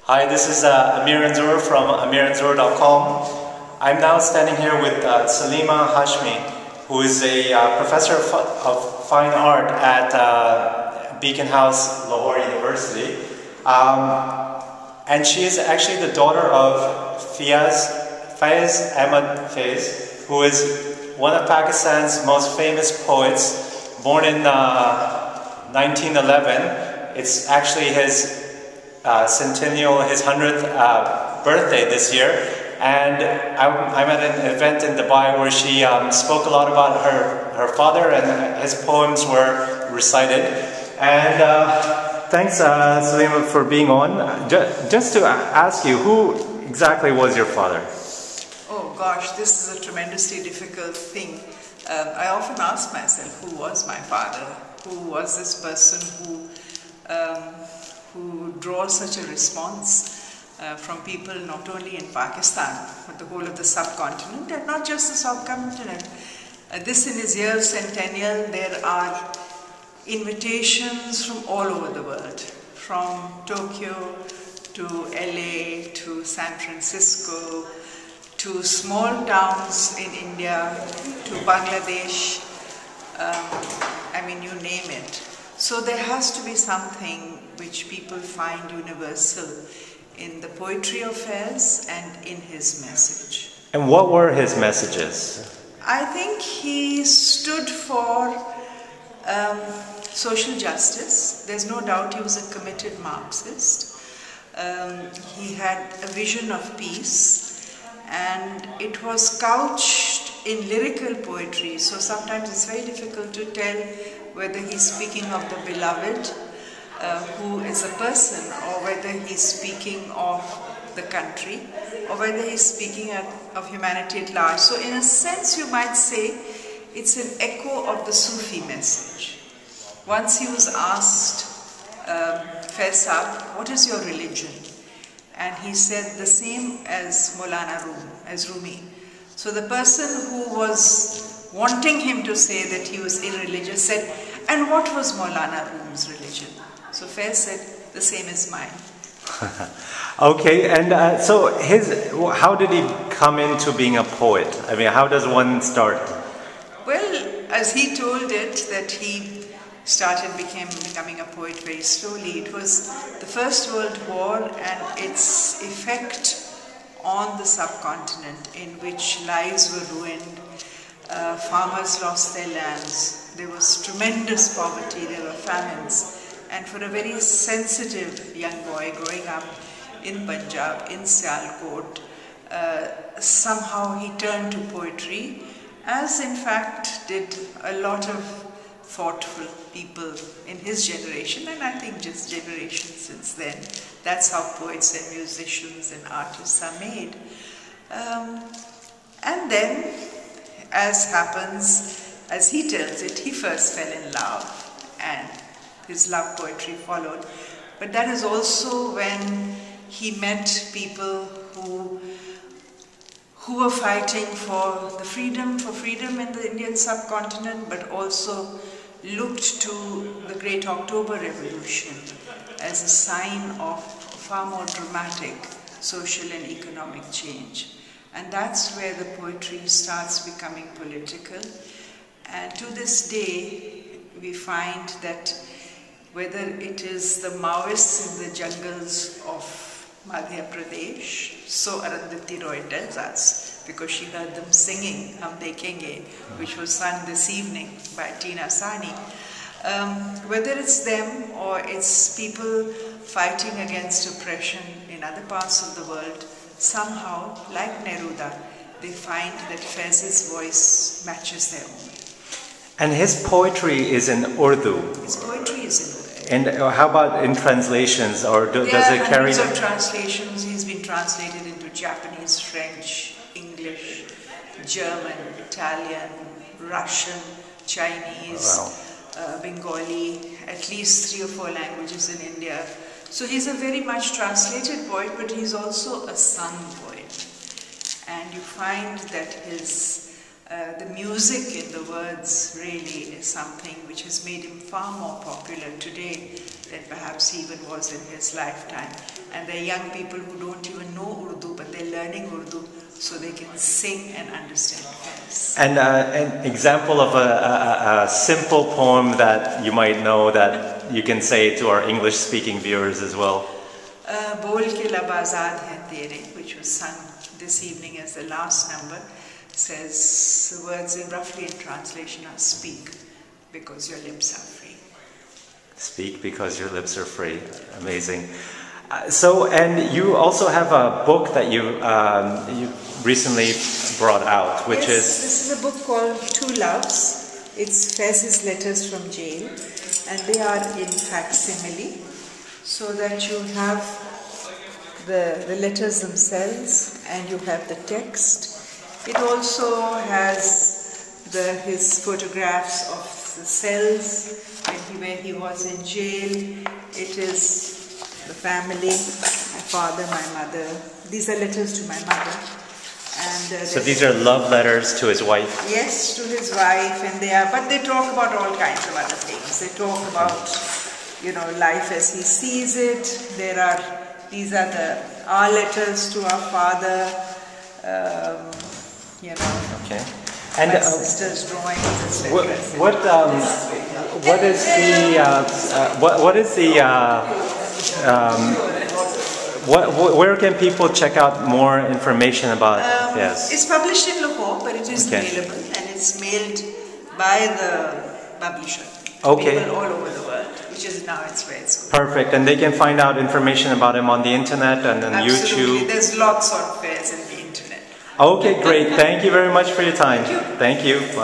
Hi, this is Amir Anzur from amiranzur.com. I'm now standing here with Salima Hashmi, who is a professor of fine art at Beacon House, Lahore University. And she is actually the daughter of Faiz Ahmed, who is one of Pakistan's most famous poets, born in 1911. It's actually his centennial, his 100th birthday this year, and I'm at an event in Dubai where she spoke a lot about her father, and his poems were recited. And thanks, Salima, for being on. Just to ask you, who exactly was your father? Oh gosh, this is a tremendously difficult thing. I often ask myself, who was my father? Who was this person who draws such a response from people not only in Pakistan, but the whole of the subcontinent, and not just the subcontinent. This in his year centennial, there are invitations from all over the world, from Tokyo to LA to San Francisco to small towns in India to Bangladesh, I mean, you name it. So there has to be something which people find universal in the poetry of Faiz and in his message. And what were his messages? I think he stood for social justice. There's no doubt he was a committed Marxist. He had a vision of peace, and it was couched in lyrical poetry. So sometimes it's very difficult to tell whether he's speaking of the beloved, who is a person, or whether he's speaking of the country, or whether he's speaking of humanity at large. So in a sense, you might say it's an echo of the Sufi message. Once he was asked, Faiz Ahmed, what is your religion? And he said the same as Rumi. So the person who was wanting him to say that he was irreligious said, and what was Maulana Rum's religion? So Faiz said, the same as mine. Okay, and so how did he come into being a poet? I mean, how does one start? Well, as he told it, that he started becoming a poet very slowly. It was the First World War and its effect on the subcontinent, in which lives were ruined, farmers lost their lands, there was tremendous poverty, there were famines. And for a very sensitive young boy growing up in Punjab, in Sialkot, somehow he turned to poetry, as in fact did a lot of thoughtful people in his generation, and I think just generations since then. That's how poets and musicians and artists are made. And then, as happens, as he tells it, he first fell in love, and his love poetry followed. But that is also when he met people who were fighting for freedom in the Indian subcontinent, but also looked to the Great October Revolution as a sign of far more dramatic social and economic change. And that's where the poetry starts becoming political. And to this day, we find that whether it is the Maoists in the jungles of Madhya Pradesh, so Arundhati Roy tells us, because she heard them singing Hum Dekhenge, which was sung this evening by Tina Sani. Whether it's them or it's people fighting against oppression in other parts of the world, somehow, like Neruda, they find that Faiz's voice matches their own. And his poetry is in Urdu. His poetry is in Urdu. And how about in translations, or does it carry? Hundreds of translations. He's been translated into Japanese, French, English, German, Italian, Russian, Chinese, Bengali, at least 3 or 4 languages in India. So he's a very much translated poet, but he's also a sung poet. And you find that the music in the words really is something which has made him far more popular today than perhaps even was in his lifetime. And there are young people who don't even know Urdu, but they're learning Urdu so they can sing and understand Faiz. And an example of a simple poem that you might know that you can say to our English-speaking viewers as well. Bol ke lab azad hai tere, which was sung this evening as the last number, says the words roughly in translation are speak because your lips are free. Speak because your lips are free. Amazing. And you also have a book that you recently brought out, which is... This is a book called Two Loves. It's Faiz's letters from jail, and they are in facsimile, so that you have the letters themselves and you have the text. It also has his photographs of the cells where he was in jail. It is the family, my father, my mother. These are letters to my mother. And so these are love letters to his wife? Yes, to his wife, but they talk about all kinds of other things. They talk about, life as he sees it. These are our letters to our father, Okay. And my sister's drawings, etc. Where can people check out more information about this? It's published in Lahore, but it is available, and it's mailed by the publisher. Available all over the world, which is now its way. Perfect, and they can find out information about him on the internet and on YouTube. There's lots of Faiz on the internet. Okay, great. Thank you very much for your time. Thank you. Thank you. Bye.